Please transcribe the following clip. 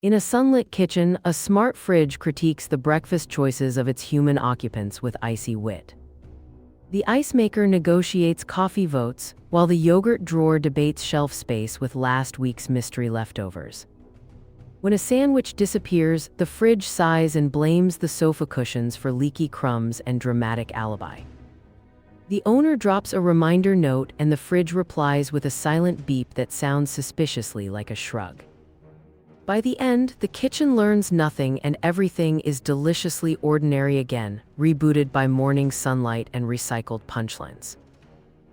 In a sunlit kitchen, a smart fridge critiques the breakfast choices of its human occupants with icy wit. The ice maker negotiates coffee votes, while the yogurt drawer debates shelf space with last week's mystery leftovers. When a sandwich disappears, the fridge sighs and blames the sofa cushions for leaky crumbs and dramatic alibi. The owner drops a reminder note and the fridge replies with a silent beep that sounds suspiciously like a shrug. By the end, the kitchen learns nothing and everything is deliciously ordinary again, rebooted by morning sunlight and recycled punchlines.